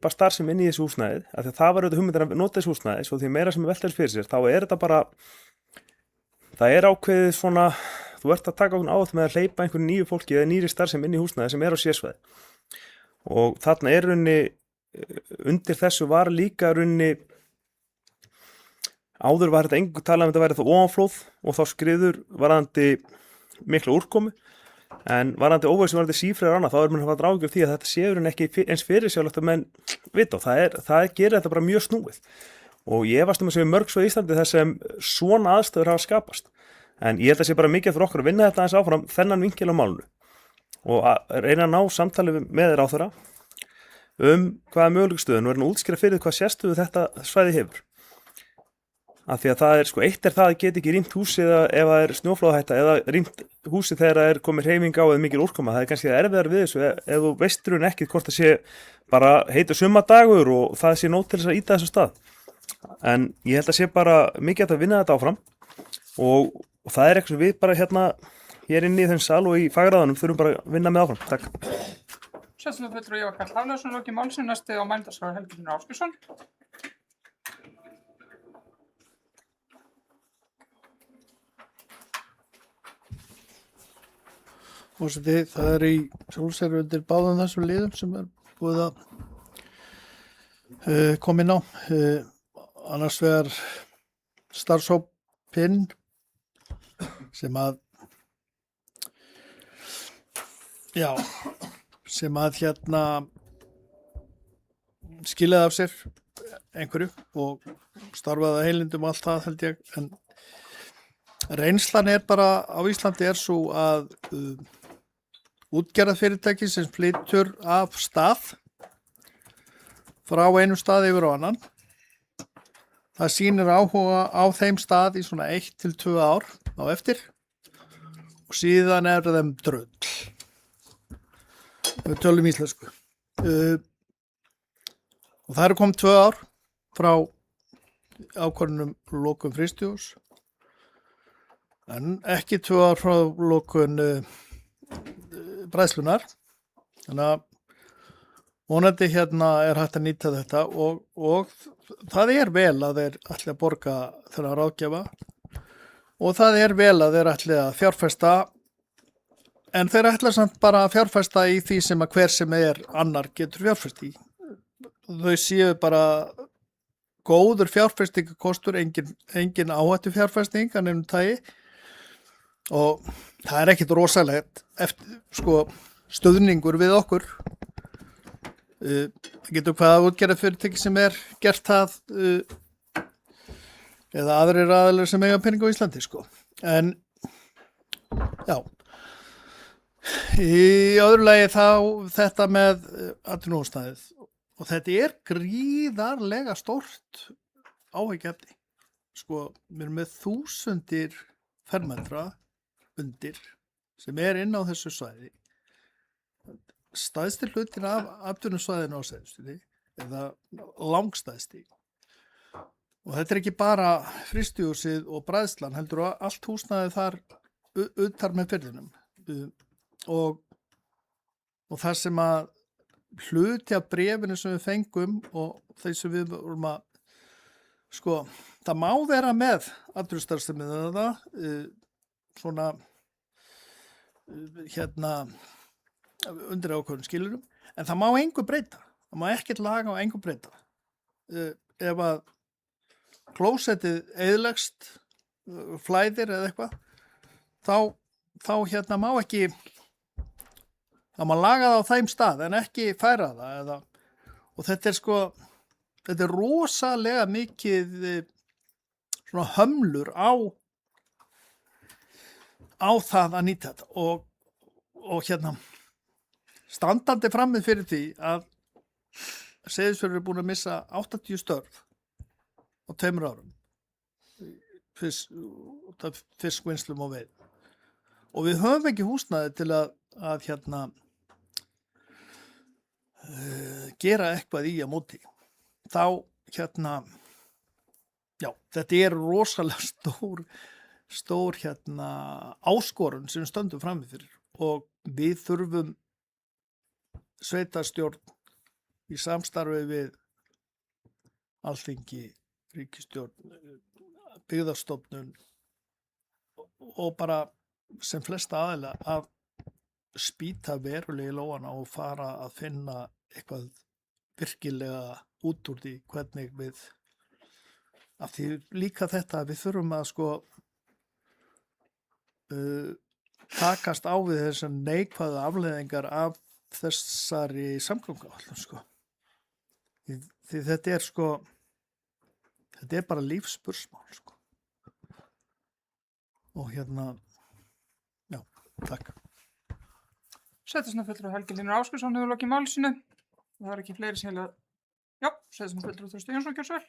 hleypa starfsemi inn í þessu húsnæði, af því að það var auðvitað hugmyndin að nota þessu húsnæði, svo því meira sem er velt þessu fyrir sér, þá er þetta bara, það er ákveðið svona, þú ert að taka okkur átt með að hleypa einhverju nýju fólki eða nýri starfsemi inn í húsnæði sem er á sérsvæði. Og þarna er runni, undir þessu var líka runni, áður var þetta engu talað um þetta væri það ofanflóð og þá skriður varðandi mikla úrkomu, en varðandi óvissu varðandi sífrið og annað, þá er mann að fara ágjörð því að þetta séur en ekki eins fyrirsjálflegt að menn vita, og það gerir þetta bara mjög snúið. Og ég efast að segja mörg svo í Íslandi þess sem svona aðstöður hafa skapast. En ég held að sé bara mikið fyrir okkur að vinna þetta aðeins áfram þennan vinkil á málinu og að reyna að ná samtali með þér á þeirra hvaða mögulegur stöðun og reyna að útskýra fyrir hvað sérstöðu þetta svæði hefur. Af því að það er, eitt er það að geta ekki rýmt húsið ef það er snjóflóðahætta eða rýmt húsið þegar það er komið hreyfing á eða mikil úrkoma. Það er kannski erfiðar við þessu ef þú veist raun ekkert hvort það sé bara heitur sumadagur og það sé nóg til þess að ýta þessum stað. En ég held að sé bara mikið að vinna þetta áfram og það er eitthvað sem við bara hér inni í þenn sal og í fagráðanum þurfum bara að vinna með áfram. Takk. Setslunarfulltrúi Ívar Karl Hafleifsson loki málsins, næsti á mælendaskrá Helgi Finnur Ásgeirsson. Forseti, það er í sjálfsæru undir báðum þessum liðum sem er búið að koma inn á. Annars vegar starfshópinn sem að skilaði af sér einhverju og starfaði að heilindum og allt það held ég, en reynslan er bara á Íslandi er svo að útgerðarfyrirtæki sem flytur af stað frá einum stað yfir á annan, það sýnir áhuga á þeim stað í svona 1 til 2 ár á eftir og síðan er þeim drull. Við tölum íslensku. Og það eru komið 2 ár frá ákvörðunum lokun frystihúss, en ekki 2 ár frá lokun bræðslunar. Þannig að vonandi er hægt að nýta þetta og það er vel að þeir ætli að borga þeirra ráðgjafa og það er vel að þeir ætli að fjárfesta, en þeir ætla samt bara að fjárfesta í því sem að hver sem er annar getur fjárfest í. Þau séu bara góður fjárfestingakostur, engin áhættu fjárfesting að nefnum tagi, og það er ekkit rosalegt stuðningur við okkur. Það getur hvaða útgerðarfyrirtæki sem er gert það eða aðrir aðilar sem eiga pening á Íslandi En já, í öðru lagi þá þetta með atvinnuhúsnæðið, og þetta er gríðarlega stórt áhyggjuefni. Við erum með 1000 fermetra undir sem er inn á þessu svæði. Stæðsti hlutin af atvinnusvæðinu á Seyðisfirði eða langstæðsti. Og þetta er ekki bara frystihúsið og bræðslan, heldur að allt húsnæði þar utar með firðinum. Og það sem að hluti af bréfinu sem við fengum og þeir sem við vorum að það má vera með atvinnustarfsemi svona undir ákveðnum skilyrðum, en það má engu breyta. Það má ekkert laga og engu breyta. Ef að klósettið eyðilegst, flæðir eða eitthvað, þá má ekki, það má laga það á þeim stað en ekki færa það og þetta er rosalega mikið svona hömlur á það að nýta þetta og standandi frammi fyrir því að Seyðisfjörður er búin að missa 80 störf á 2 árum fiskvinnslum og veiðum, og við höfum ekki húsnæði til að gera eitthvað í að móti. Þá þetta er rosalega stór áskorun sem við stöndum frammi fyrir, og við þurfum sveitarstjórn, í samstarfi við Alþingi, ríkisstjórn, byggðastofnun og bara sem flesta aðila að spýta verulega í lófana og fara að finna eitthvað virkilega út úr því hvernig við af því líka þetta við þurfum að takast á við þessar neikvæðu afleiðingar af þessari samgönguáætlun því þetta er bara lífsspursmál og já, takk. Sveitarstjórnarfulltrúi Helgi Hlynur Ásgeirsson hefur lokið máli sínu. Það er ekki fleiri sem vilja. Já, sveitarstjórnarfulltrúi Þröstur Jónsson, gjörðu svo vel.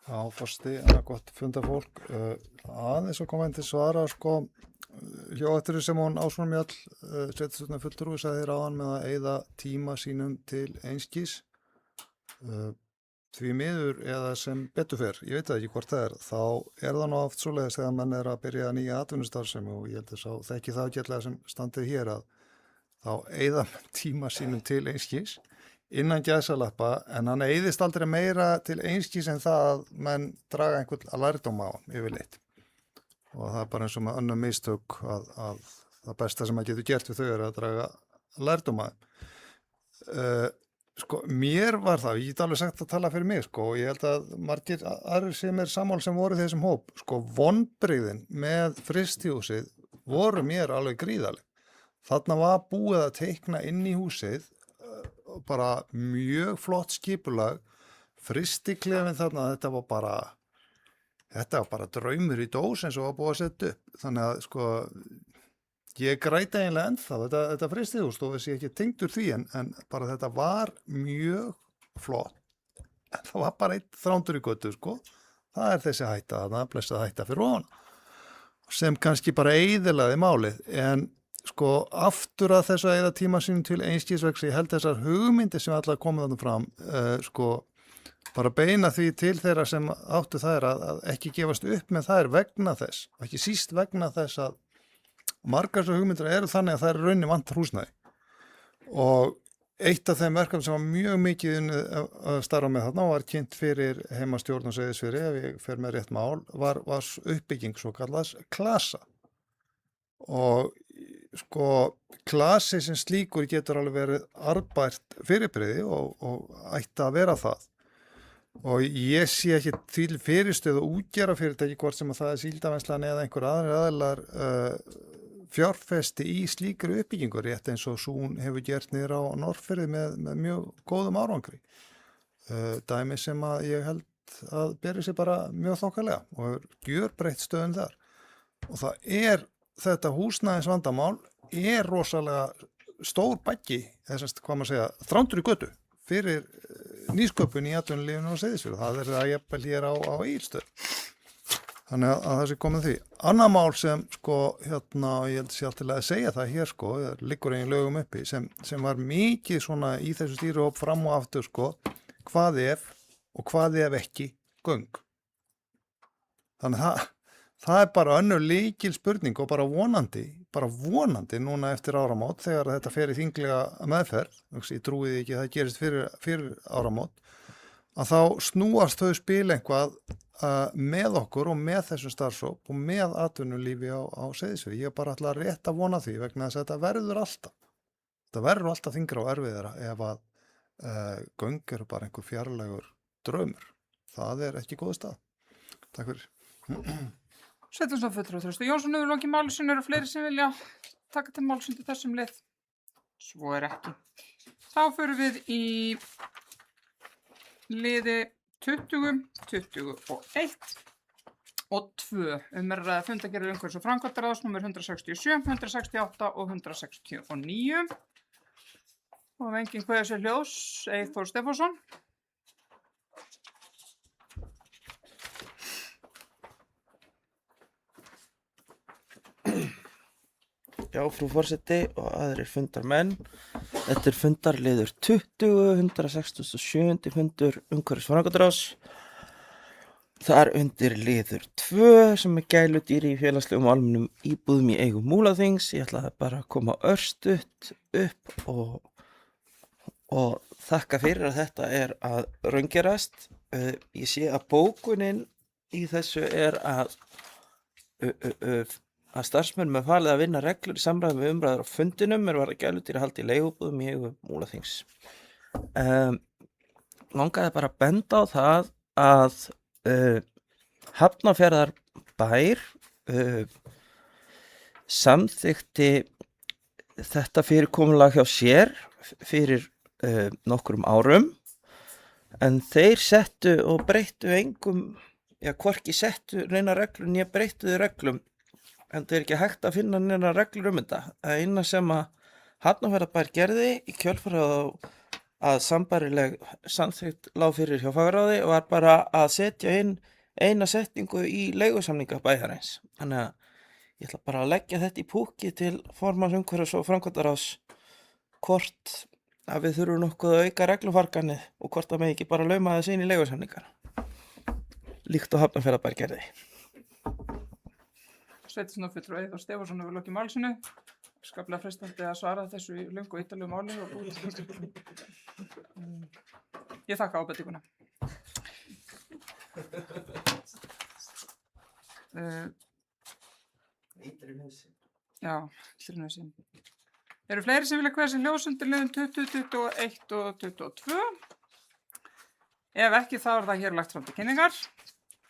Já, forseti, gott fundafólk. Aðeins að koma inn til svara, hljóðættur sem hún Ásvon Mjöll, sveitarstjórnarfulltrúi, sagði þér áðan með að eyða tíma sínum til einskís. Því miður eða sem betur fer, ég veit ekki hvort það þá er það nú oft svoleiðis þegar menn er að byrja nýja atvinnustarfsemi og ég held þess að þekki það ágætlega sem standið hér að þá eyða tíma sínum til einskís innan gæsalappa en hann eyðist aldrei meira til einskís en það að menn draga einhvern að lærdóma á yfirleitt og það er bara eins og með önnum mistök að það besta sem að getur gert við þau er að draga lærdóma mér var það, ég get alveg sagt að tala fyrir mig og ég held að margir aðrir sem er sammál sem voru í þessum hóp vonbrigðin með frystihúsið voru mér alveg gríðaleg þarna var búið að teikna inn í húsið bara mjög flott skipulag frystiklefin þarna þetta var bara draumur í dós eins og var búið að setja upp þannig að ég græti eiginlega ennþá þetta frystihús þó þessi ekki tengdur því en bara þetta var mjög flott en það var bara einn þrándur í götu það er þessi hætta þarna blessað hætta fyrir ofan sem kannski bara eyðilaði málið en aftur að þessu að eyða tíma sínum til einskísvegs ég held þessar hugmyndir sem allar komið þarna fram bara beina því til þeirra sem áttu þær að ekki gefast upp með þær vegna þess og ekki síst vegna þess að margar svo hugmyndir eru þannig að það er raunin vantar húsnæði og eitt af þeim verkefnum sem var mjög mikið að starfa með þarna var kynnt fyrir heimastjórn og Seyðisfirði ef ég fer með rétt mál var uppbygging svo kallaðs klasa og klasi sem slíkur getur alveg verið arðbært fyrirbrigði og ætti að vera það og ég sé ekki til fyrirstöðu og útgera fyrirtæki hvort sem að það er Síldarvinnslan eða einhver aðrir aðilar fjárfesti í slíkri uppbyggingu rétt eins og Sún hefur gert niður á Norðfirði með mjög góðum árangri. Dæmi sem að ég held að beri sig bara mjög þokkalega og er gjörbreytt stöðun þar. Og það er þetta húsnæðisvandamál er rosalega stór baggi, hvað maður segja, þrándur í götu fyrir nýsköpun í atvinnulífinu og Seyðisfirði. Það er það jafnvel hér á Egilsstöðum. Þannig að það sé komið því. Annað mál sem ég held sér alltaf að segja það hér liggur eigin lögum uppi sem var mikið svona í þessu stýruhóp fram og aftur hvað ef og hvað ef ekki göng. Þannig að það er bara önnur lykil spurning og bara vonandi núna eftir áramót þegar þetta fer í þinglega meðferð, ég trúi ekki að það gerist fyrir áramót, að þá snúast þau spil einhvað með okkur og með þessum starfshóp og með atvinnulífi á Seyðisfirði. Ég bara ætla rétt að vona því vegna þess að þetta verður alltaf þyngra og erfiðara ef að göng eru bara einhver fjarlægur draumur. Það er ekki góð stað. Takk fyrir. Sveitarstjórnarfulltrúi Þröstur Jónsson hefur lokið máli sínu eru fleiri sem vilja taka til máls undir þessum lið. Svo er ekki. Þá förum við í liði 20, 21 og 2 ræða fundagerðir umhverfis- og framkvæmdaráðs númer 167, 168 og 169 og ef enginn kveður sér hljóðs Eyþór Stefánsson. Já, frú forseti og aðrir fundarmenn. Þetta er fundarliður 20, 167. fundur umhverfis- og framkvæmdaráðs. þar undir liður 2 sem gæludýr í félagslegum og almennum íbúðum í eigum Múlaþings. Ég ætlaði bara að koma örstutt upp og þakka fyrir að þetta að raungerast. Ég sé að bókunin í þessu að starfsmönnum falið að vinna reglur í samræmi með umræður á fundinum varða gæludýr að halda í leigubúðum í eigum Múlaþings. Langaði bara að benda á það að Hafnarfjarðarbær samþykkti þetta fyrirkomulag hjá sér fyrir nokkrum árum, en þeir settu og breyttu engum, hvorki settu neina reglur né breyttuðu reglum, en það ekki hægt að finna neina reglur þetta. Það eina sem að Hafnarfjarðarbær gerði í kjölfarið að sambærileg samþykkt lá fyrir hjá fagráði var bara að setja inn eina setningu í leigusamninga bæjarins. Þannig að ég ætla bara að leggja þetta í púki til formanns umhverfis- og framkvæmdaráðs hvort að við þurfum nokkuð að auka reglufarganið og hvort að með ekki bara lauma þess inn í leigusamningar. Líkt og Hafnarfjarðarbær gerði. Sveitarstjórnarfulltrúi Eyþór Stefánsson hefur lokið máli sínu. Skaplega freistandi að svara þessu í löngu og ítarlegu máli og ég þakka ábendinguna. Já, hlýrnauðsinn. Eru fleiri sem vilja kveða sér ljós undir liðum 20, 21 og 22? Ef ekki þá það hér lagt fram til kynningar.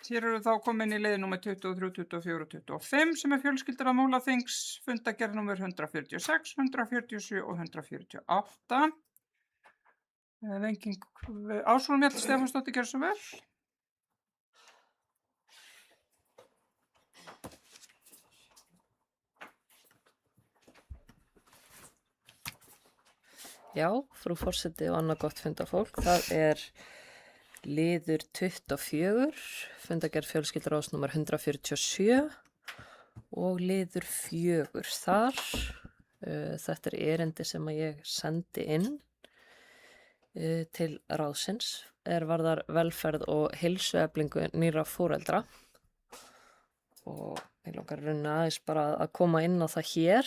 Hér eru þá komin í liði númer 23, 24 og 25 sem fjölskyldur af Múlaþings, fundagerð númer 146, 147 og 148. Ásrún Mjöll Stefánsdóttir, gjörðu svo vel. Já, frú forseti og annað gott fundarfólk. Það liður 24, fundagerð fjölskylduráðs númer 147 og liður 4 þar. Þetta erindi sem að ég sendi inn til ráðsins varðar velferð og heilsueflingu nýrra foreldra og ég langar að reyna aðeins bara að koma inn á það hér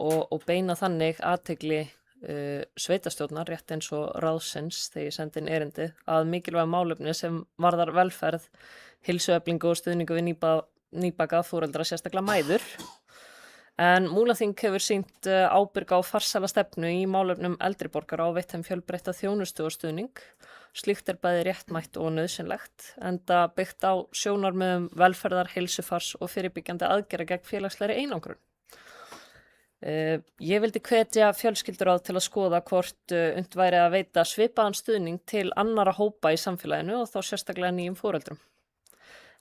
og beina þannig athygli sveitarstjórnar rétt eins og ráðsins þegar ég sendi inn erindi að mikilvæg málefni sem varðar velferð, heilsueflingu og stuðningu við nýbakað foreldra, sérstaklega mæður. En Múlaþing hefur sýnt ábyrga og farsæla stefnu í málefnum eldri borgara og veitt þeim fjölbreytta þjónustu og stuðning. Slíkt bæði réttmætt og nauðsynlegt, enda byggt á sjónarmiðum velferðar, heilsufars og fyrirbyggjandi aðgerða gegn félagslegri einangrun. Ég vildi hvetja fjölskylduráð til að skoða hvort unnt væri að veita svipaðan stuðning til annara hópa í samfélaginu og þá sérstaklega nýjum foreldrum.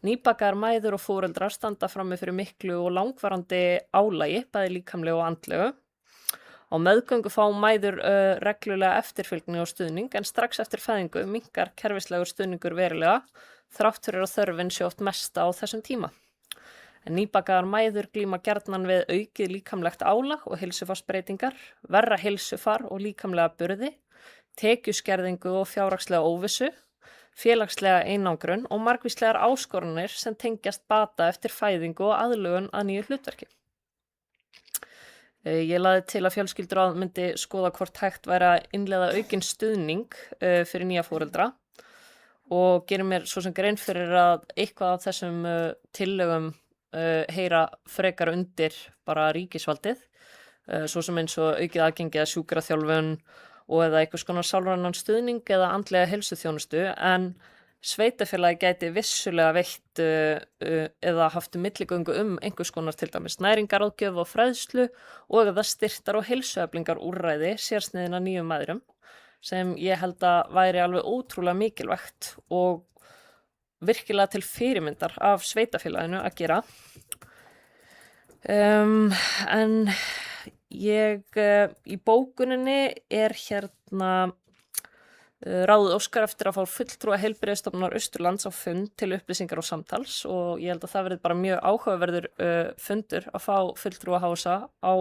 Nýbakaðar mæður og foreldrar standa frammi fyrir miklu og langvarandi álagi, bæði líkamlegu og andlegu. Á meðgöngu fá mæður reglulega eftirfylgni og stuðning en strax eftir fæðingu minnkar kerfislegur stuðningur verulega þrátt fyrir að þörfin sé oft mesta á þessum tíma. En nýbakaðar mæður glíma gjarnan við aukið líkamlegt álag og heilsufarsbreytingar, verra heilsufar og líkamlega burði, tekjuskerðingu og fjárhagslega óvissu, félagslega einangrun og margvíslegar áskoranir sem tengjast bata eftir fæðingu og aðlögun að nýju hlutverki. Ég lagði til að fjölskylduráð myndi skoða hvort hægt væri að innleiða aukinn stuðning fyrir nýja foreldra og gerir mér svo sem grein fyrir að eitthvað af þessum tillögum heyra frekar undir bara ríkisvaldið, svo sem eins og aukið aðgengi að sjúkraþjálfun og eða einhvers konar sálrænan stuðning eða andlega heilsuþjónustu, en sveitarfélagi gæti vissulega veitt eða haft milligöngu einhvers konar til dæmis næringaráðgjöf og fræðslu og eða styrktar og heilsueflingar úrræði sérsniðina nýjum mæðrum sem ég held að væri alveg ótrúlega mikilvægt og virkilega til fyrirmyndar af sveitarfélaginu að gera. En ég í bókuninni hérna ráðið óskar eftir að fá fulltrúa heilbrigðisstofnunar Austurlands á fund til upplýsingar og samtals og ég held að það verði bara mjög áhugaverður fundur að fá fulltrúa HSA á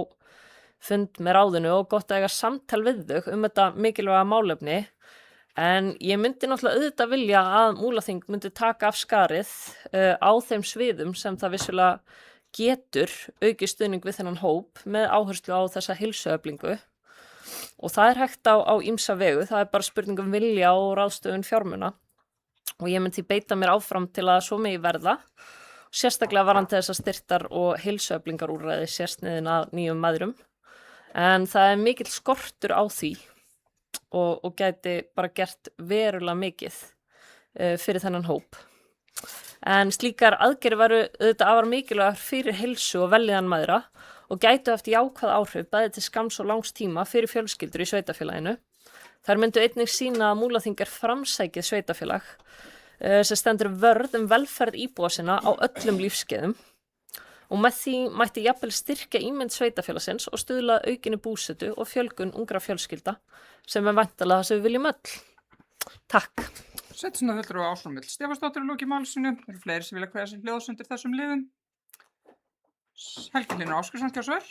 fund með ráðinu og gott að eiga samtal við þau þetta mikilvæga málefni En ég myndi náttúrulega auðvitað vilja að Múlaþing myndi taka af skarið á þeim sviðum sem það vissulega getur aukið stuðning við þennan hóp með áherslu á þessa heilsueflingu. Og það hægt á ýmsa vegu, það bara spurning um vilja og ráðstöfun fjármuna. Og ég myndi beita mér áfram til að svo megi verða. Sérstaklega varandi þessar styrktar og heilsueflingarúrræði sérsniðin að nýjum mæðrum. En það mikill skortur á því og gæti bara gert verulega mikið fyrir þennan hóp. En slíkar aðgerðir væru auðvitað afar mikilvægar fyrir heilsu og vellíðan mæðra og gætu haft jákvæð áhrif bæði til skamms og langs tíma fyrir fjölskyldur í sveitarfélaginu. Þær myndu einnig sýna að Múlaþing framsækið sveitafélag sem stendur vörð velferð íbúa sinna á öllum lífskeiðum og með því mætti jafnvel styrkja ímynd sveitafélagsins og stuðla að aukinni búsetu og fjölgun ungra fjölskylda sem væntanlega það sem við viljum öll. Takk. Setjunarfulltrúi Ásrún Mjöll Stefánsdóttir lokið málsinu. Það eru fleiri sem vilja kveðja sér hljóðs undir þessum liðum. Helgi Hlynur Ásgeirsson, gjörðu svo vel.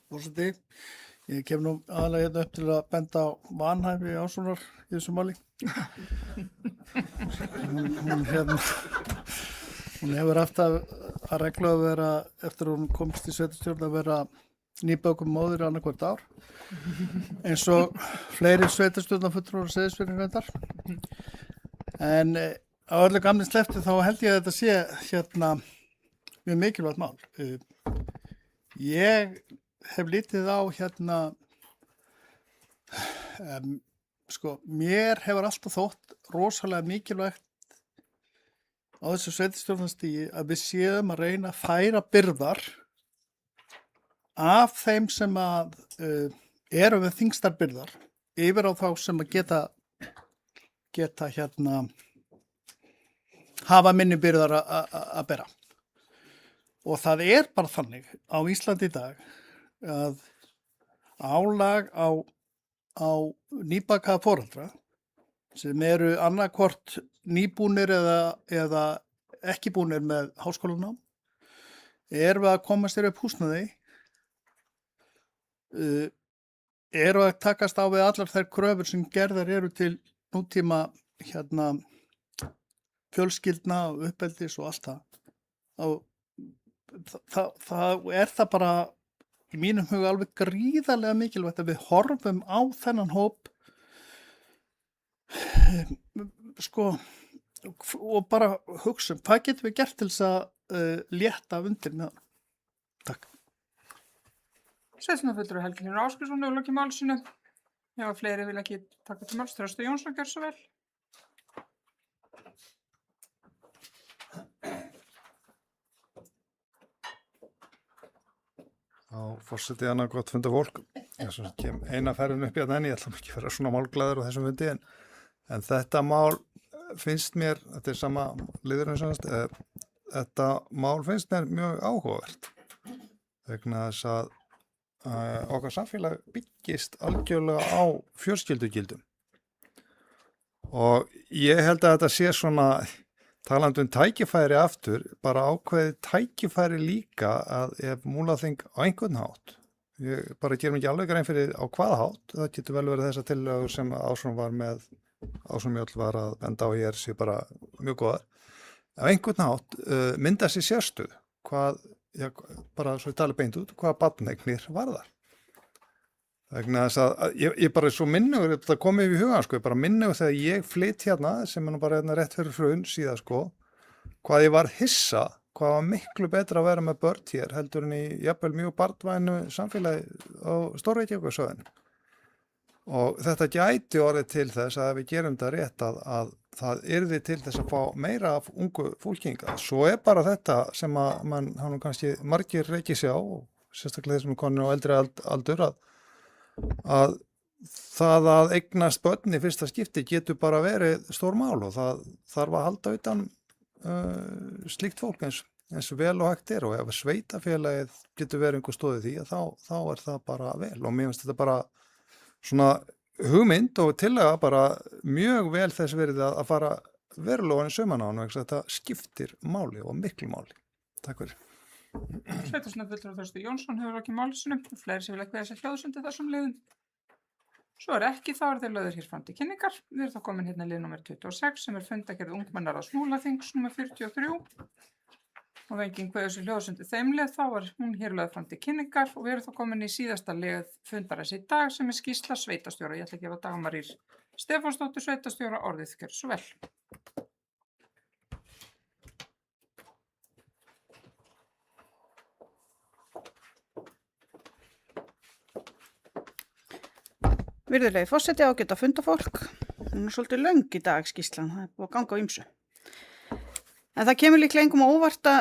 Forseti, ég kem nú aðalega hérna upp til að benda á vanhæfi Ásrúnar í þessu máli. Hún hefur haft að reglu að vera, eftir hún komst í sveitarstjórn, að vera nýbökum móðir annað hvert ár. Eins og fleiri sveitarstjórnarfulltrúar og Seyðisfirði reyndar. En á öllu gamni sleppti þá held ég að þetta sé hérna mjög mikilvægt mál. Ég hef lítið á hérna, mér hefur alltaf þótt rosalega mikilvægt á þessu sveitarstjórnarstigi að við séum að reyna að færa byrðar af þeim sem að eru með þyngstar byrðar yfir á þá sem að geta hérna hafa minni byrðar að bera. Og það bara þannig á Íslandi í dag að álag á nýbakaða foreldra sem eru annarkvort nýbúnir eða ekki búnir með háskólanám við að komast þér upp húsnæði, eru að takast á við allar þær kröfur sem gerðar eru til nútíma hérna fjölskyldna og uppeldis og allt það. Það bara í mínum huga alveg gríðarlega mikilvægt að við horfum á þennan hóp og bara hugsa hvað getum við gert til þess að létta af undir með hann. Takk. Setjunarfulltrúi Helgi Hlynur Ásgeirsson lokið málsinu. Já, fleiri vilja ekki taka til máls. Þröstur Jónsson, gjörðu svo vel. Forseti annað gott funda fólk. Ég kem eina ferðin upp í að henni, ég ætla ekki að vera svona málglæður á þessum fundi, en þetta mál finnst mér, þetta sama liðurinn sannast, þetta mál finnst mér mjög áhugavert vegna þess að okkar samfélag byggist algjörlega á fjölskyldugildum og ég held að þetta sé svona talandi tækifæri aftur, bara ákveðið tækifæri líka að ef Múlaþing á einhvern hátt, ég bara gerum ekki alveg grein fyrir á hvaða hátt, það getur vel verið þessa tillögur sem Ásrún Mjöll var að benda á hér sé bara mjög góðar. Á einhvern hátt mynda sér sérstöð, bara svo ég tala beint út, hvaða barneignir varðar. Vegna þess að ég bara svo minnugur, þetta komið í hugan, ég bara minnugur þegar ég flytt hérna, sem er nú bara hérna rétt fyrir hrun síðan, hvað ég var hissa, hvað var miklu betra að vera með börn hér, heldur en í jafnvel mjög barnvænu samfélagi á Stór-Reykjavíkursvæðinu. Og þetta gæti orðið til þess að við gerum þetta rétt að það yrði til þess að fá meira af ungu fólkinga. Svo bara þetta sem að mann hann kannski margir reykir sig á, sérstaklega þeir sem er konur á eldri aldur, að það að eignast börn í fyrsta skipti getur bara verið stór mál og það þarf að halda utan slíkt fólk eins vel og hægt og ef sveitafélagið getur verið einhver stóð í því þá það bara vel og mér finnst þetta bara svona hugmynd og tillaga bara mjög vel þess verið að fara verulega í sauman á hann vegna þetta skiptir máli og miklu máli. Takk fyrir. Sveitarstjórnarfulltrúi Þorsteinn Jónsson hefur lokið máli sínu og fleiri sem vilja kveðja sér hljóðs undir þessum liðum. Svo ekki, þá þeir lögður hér fram til kynningar. Við erum þá komin hérna lið nummer 26 sem fundagerð ungmennaráðs Múlaþings nummer 43. Og enginn kveður sér hljóðs undir þeim lið, þá hún hér lögð fram til kynningar og við erum þá komin í síðasta lið fundarins í dag sem skýrsla sveitarstjóra. Ég ætla að gefa Dagmarír Stefánsdóttur sveitarstjóra orðið, gjörðu svo vel. Virðulegi forseti, ágæta fundafólk. Hún er svolítið löng í dag skýrslan, það er búið að ganga á ýmsu. En það kemur líklega engum á óvart að